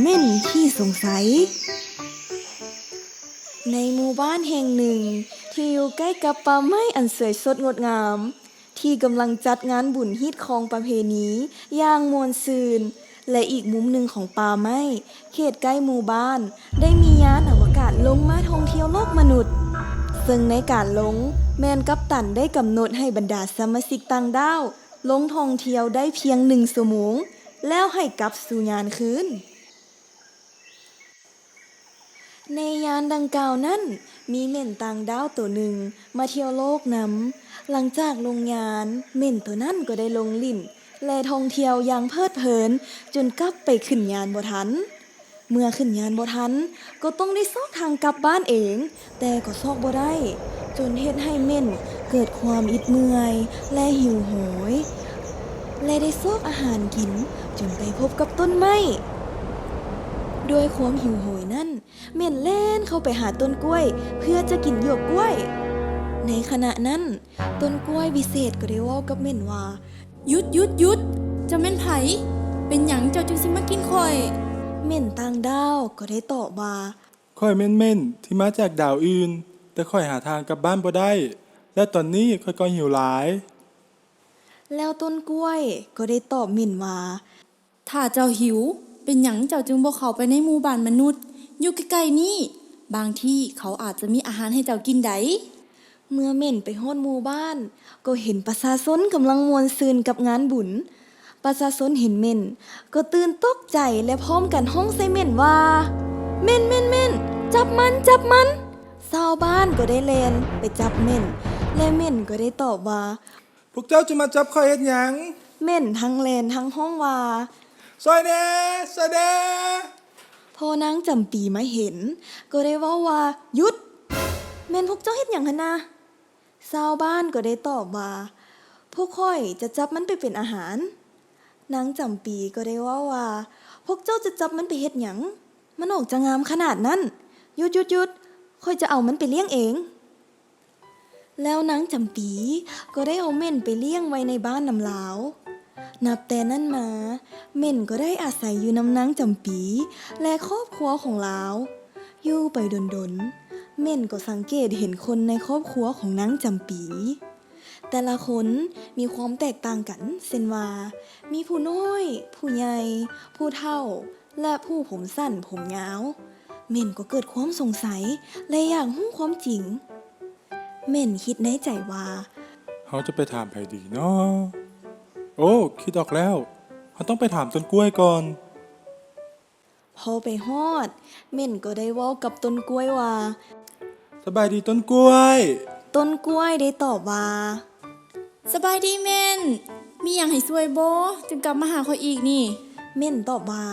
เม่นที่สงสัยในหมู่บ้านแห่งหนึ่งที่อยู่ใกล้กับป่าไม้อันสวยสดงดงามที่กำลังจัดงานบุญฮีตของประเพณีอย่างม่วนซื่นและอีกมุมหนึ่งของป่าไม้เขตใกล้หมู่บ้านได้มียานอวกาศลงมาท่องเที่ยวโลกมนุษย์ซึ่งในการลงแมนกัปตันได้กำหนดให้บรรดาสมาชิกต่างดาวลงท่องเที่ยวได้เพียง1 ชั่วโมงแล้วให้กลับสู่ยานคืนในยานดังกล่าวนั้นมีเม่นต่างดาวตัวหนึ่งมาเที่ยวโลกนำหลังจากลงยานเม่นตัวนั้นก็ได้ลงลิ่นและท่องเที่ยวอย่างเพลิดเพลินจนกลับไปขึ้นยานบ่ทันเมื่อขึ้นยานบ่ทันก็ต้องได้ซอกทางกลับบ้านเองแต่ก็ซอกบ่ได้จนเฮ็ดให้เม่นเกิดความอิดเมื่อยและหิวโหยและได้ซอกอาหารกินจนไปพบกับต้นไม้ด้วยความหิวโหยนั้นเม่นเล่นเข้าไปหาต้นกล้วยเพื่อจะกินหยวกกล้วยในขณะนั้นต้นกล้วยวิเศษก็ได้เว้ากับเม่นว่าหยุดเจ้าแม่นไผเป็นหยังเจ้าจึงสิมากินข่อยเม่นต่างดาวก็ได้ตอบว่าข้อยเม่นที่มาจากดาวอื่นแต่ข้อยหาทางกลับบ้านบ่ได้และตอนนี้ข้อยก็หิวหลายแล้วต้นกล้วยก็ได้ตอบเม่นว่าถ้าเจ้าหิวเป็นหยังเจ้าจึงบ่เข้าไปในหมู่บ้านมนุษย์อยู่ใกล้ๆนี้บางที่เขาอาจจะมีอาหารให้เจ้ากินได้เมื่อเม่นไปฮอดหมู่บ้านก็เห็นประชาชนกำลังม่วนซื่นกับงานบุญประชาชนเห็นเม่นก็ตื่นตกใจและพร้อมกันฮ้องใส่เม่นว่าเม่นจับมันชาวบ้านก็ได้แล่นไปจับเม่นและเม่นก็ได้ตอบว่าพวกเจ้าจะมาจับข้อยเฮ็ดหยังเม่นทั้งแล่นทั้งฮ้องว่าซอยแน่พอนางจำปีมาเห็นก็ได้เว้าว่าหยุดแม่นพวกเจ้าเฮ็ดหยังหั่นนะชาวบ้านก็ได้ตอบว่าพวกข้อยจะจับมันไปเป็นอาหารนางจำปีก็ได้เว้าว่าพวกเจ้าจะจับมันไปเฮ็ดหยังมันออกจะงามขนาดนั้นหยุดข้อยจะเอามันไปเลี้ยงเองแล้วนางจำปีก็ได้เอาเม่นไปเลี้ยงไว้ในบ้านนำลาวนับแต่นั้นมาเม่นก็ได้อาศัยอยู่นำนางจำปีและครอบครัวของลาวอยู่ไปดนเม่นก็สังเกตเห็นคนในครอบครัวของนางจำปีแต่ละคนมีความแตกต่างกันเช่นว่ามีผู้น้อยผู้ใหญ่ผู้เฒ่าและผู้ผมสั้นผมยาวเม่นก็เกิดความสงสัยและอยากรู้ความจริงเม่นคิดในใจว่าเขาจะไปถามไผดีเนาะโอ้คิดออกแล้วเขาต้องไปถามต้นกล้วยก่อนพอไปฮอดเม่นก็ได้เว้ากับต้นกล้วยว่าสบายดีต้นกล้วยต้นกล้วยได้ตอบว่าสบายดีแม่นมีหยังให้ช่วยบ่จึงกลับมาหาข่อยอีกนี่เม่นตอบว่า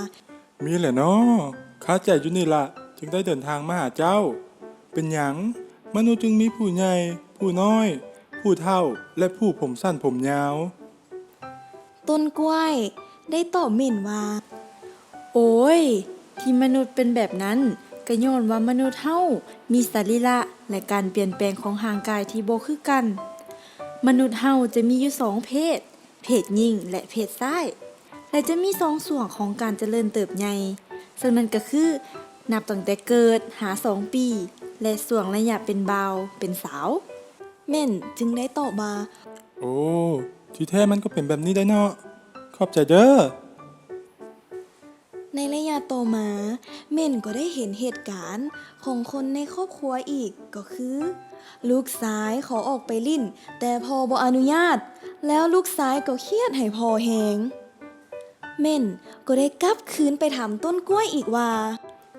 มีแหละเนาะข้าใจอยู่นี่ล่ะจึงได้เดินทางมาหาเจ้าเป็นหยังมนุษย์จึงมีผู้ใหญ่ผู้น้อยผู้เฒ่าและผู้ผมสั้นผมยาวต้นกล้วยได้ตอบเม่นว่าโอ้ยที่มนุษย์เป็นแบบนั้นก็ย้อนว่ามนุษย์เฮามีสรีระและการเปลี่ยนแปลงของร่างกายที่บ่คือกันมนุษย์เฮาจะมีอยู่2เพศหญิงและเพศชายและจะมี2ส่วนของการเจริญเติบใหญ่ซึ่งมันก็คือนับตั้งแต่เกิดหา2ปีและส่วนระยะเป็นบ่าวเป็นสาวเม่นจึงได้ตอบว่าโอ้ที่แท้มันก็เป็นแบบนี้ได้เนาะขอบใจเด้อในระยะต่อมาเม่นก็ได้เห็นเหตุการณ์ของคนในครอบครัวอีกก็คือลูกชายขอออกไปลิ้นแต่พ่อบ่อนุญาตแล้วลูกชายก็เครียดให้พ่อแฮงเม่นก็ได้กลับคืนไปถามต้นกล้วยอีกว่า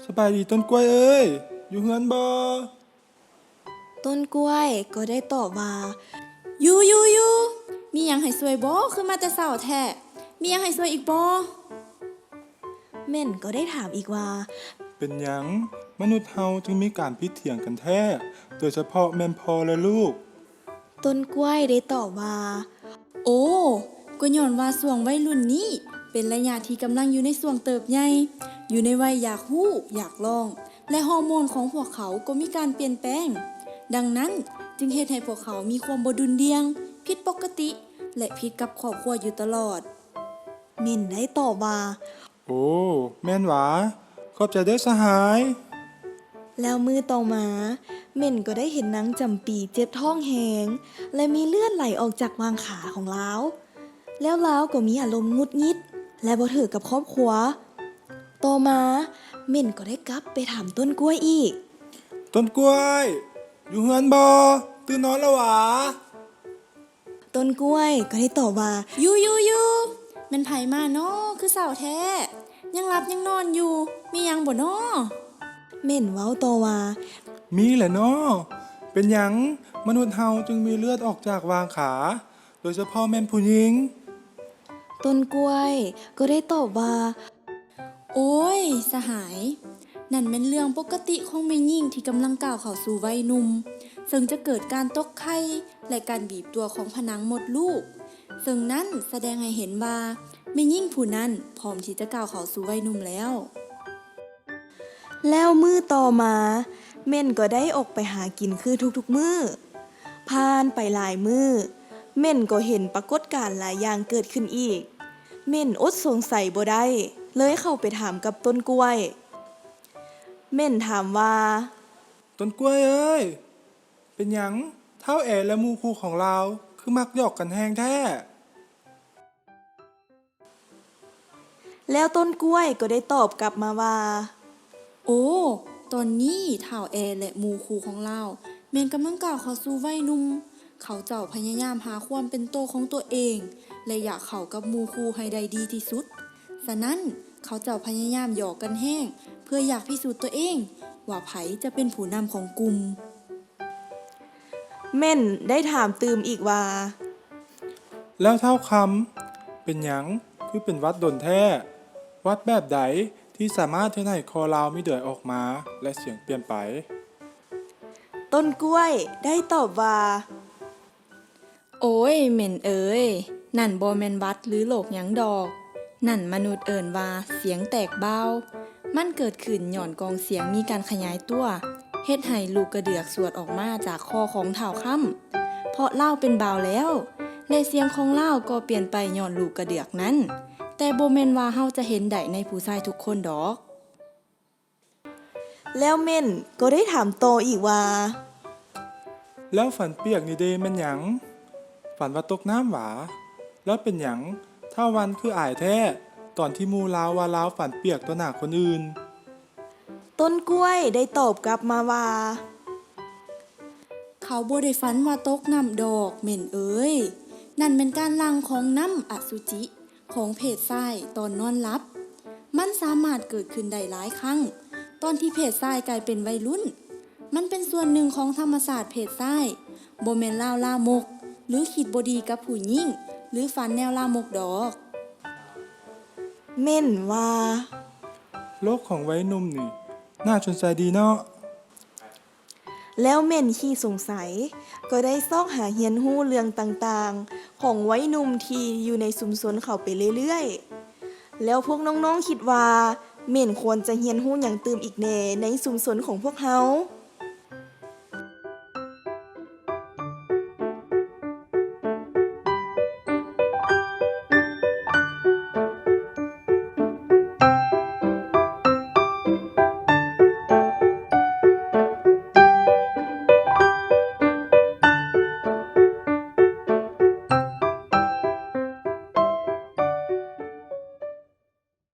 สบายดีต้นกล้วยเอ้ยอยู่เฮือนบ่ต้นกล้วยก็ได้ตอบว่าอยู่มีหยังให้ช่วยบ่คือมาแต่เช้าแท้มีหยังให้ช่วยอีกบ่เม่นก็ได้ถามอีกว่าเป็นหยังมนุษย์เฮาจึงมีการพิดเถียงกันแท้โดยเฉพาะแม่นพ่อและลูกต้นกล้วยได้ตอบว่าโอ้ก็ย้อนว่าช่วงวัยรุ่นนี้เป็นระยะที่กำลังอยู่ในช่วงเติบใหญ่อยู่ในวัยอยากรู้อยากลองและฮอร์โมนของพวกเขาก็มีการเปลี่ยนแปลงดังนั้นจึงเฮ็ดให้พวกเขามีความบ่ดุลเดียงผิดปกติและผิดกับครอบครัวอยู่ตลอดเม่นได้ตอบว่าโ โอ้ แม่นหวาขอบใจเด้อสหาย แล้วมือต่อมาเม่นก็ได้เห็นนางจำปีเจ็บท้องแหงและมีเลือดไหลออกจากวางขาของลาวแล้วลาวก็มีอารมณ์หงุดหงิดและบ่ถือกับครอบครัวต่อมาเม่นก็ได้กลับไปถามต้นกล้วยอีก ต้นกล้วย อยู่เฮือนบ่ตื่นนอนแล้วหวา ต้นกล้วยก็ได้ตอบว่า อยู่แมันไผมาเนาะคือเศร้าแท้ ยังหลับยังนอนอยู่ มีหยังบ่เนาะ เม่นเว้าต่อว่า มีแหละเนาะเป็นหยังมนุษย์เฮาจึงมีเลือดออกจากวางขา โดยเฉพาะแม่นผู้หญิง ต้นกล้วยก็ได้ตอบว่า โอ้ย สหาย นั่นเป็นเรื่องปกติของแม่หญิงที่กำลังก้าวเข้าสู่วัยหนุ่ม ซึ่งจะเกิดการตกไข่และการบีบตัวของผนังมดลูก ซึ่งนั้นแสดงให้เห็นว่าแม่หญิงผู้นั้นพร้อมที่จะก้าวเข้าสู่วัยหนุ่มแล้ว แล้วมื้อต่อมาเม่นก็ได้ออกไปหากินคือทุกๆมื้อผ่านไปหลายมื้อเม่นก็เห็นปรากฏการณ์หลายอย่างเกิดขึ้นอีก เม่นอดสงสัยบ่ได้เลยเข้าไปถามกับต้นกล้วย เม่นถามว่า ต้นกล้วยเอ้ย เป็นหยังเท่าแอและหมูคู่ของเราคือมักหยอกกันแฮงแท้ แล้วต้นกล้วยก็ได้ตอบกลับมาว่า โอ้ ตอนนี้ท่าวแอและหมู่คู่ของเราแม่นกำลังก้าวเข้าสู่วัยหนุ่ม เขาเจ้าพยายามหาความเป็นตัวของตัวเอง และอยากเข้ากับหมู่คู่ให้ได้ดีที่สุดฉะนั้นเขาเจ้าพยายามหยอกกันแห้งเพื่ออยากพิสูจน์ตัวเอง ว่าไผจะเป็นผู้นำของกลุ่ม เม่นได้ถามตืมอีกว่า แล้วเท่าคำเป็นหยังคือเป็นวัดดนแท้ วัดแบบใดที่สามารถเทให้คอลาวมีเดือยออกมาและเสียงเปลี่ยนไป ต้นกล้วยได้ตอบว่า โอ้ยเหม็นเอ้ยนั่นบ่แม่นวัดหรือโลกหยังดอก นั่นมนุษย์เอิ่นว่าเสียงแตกเบามันเกิดขึ้นหย่อนกองเสียงมีการขยายตัวเฮ็ดให้ลูกกระเดือกสวดออกมาจากคอของเฒ่าค่ำเพราะเล่าเป็นเบาแล้วและเสียงของเล่าก็เปลี่ยนไปหย่อนลูกกระเดือกนั้นแต่บ่แม่นว่าเฮาจะเห็นได้ในผู้ชายทุกคนดอก แล้วเม่นก็ได้ถามโตอีกว่า แล้วฝันเปียกนี่เดแม่นหยัง ฝันว่าตกน้ำหวา แล้วเป็นหยังถ้าวันคืออายแท้ ตอนที่หมูลาวว่าลาวฝันเปียกตัวหน้าคนอื่น ต้นกล้วยได้ตอบกลับมาว่า เขาบ่ได้ฝันว่าตกน้ำดอกเหม็นเอ้ยนั่นเป็นการหลั่งของน้ำอสุจิของเพศชายตอนนอนหลับ มันสามารถเกิดขึ้นได้หลายครั้ง ตอนที่เพศชายกลายเป็นวัยรุ่น มันเป็นส่วนหนึ่งของธรรมศาสตร์เพศชายบ่แม่นลาวลามก หรือคิดบ่ดีกับผู้หญิงหรือฝันแนวลามกดอก เม่นว่า โลกของวัยหนุ่มนี่ น่าสนใจดีเนาะ แล้วเม่นขี้สงสัย ก็ได้ซอกหาเฮียนหู้เรื่องต่างๆ ของวัยหนุ่มที่อยู่ในชุมชนเขาไปเรื่อยๆ แล้วพวกน้องๆคิดว่าเม่นควรจะเฮียนหู้อย่างตื่มอีกแน่ในชุมชนของพวกเฮา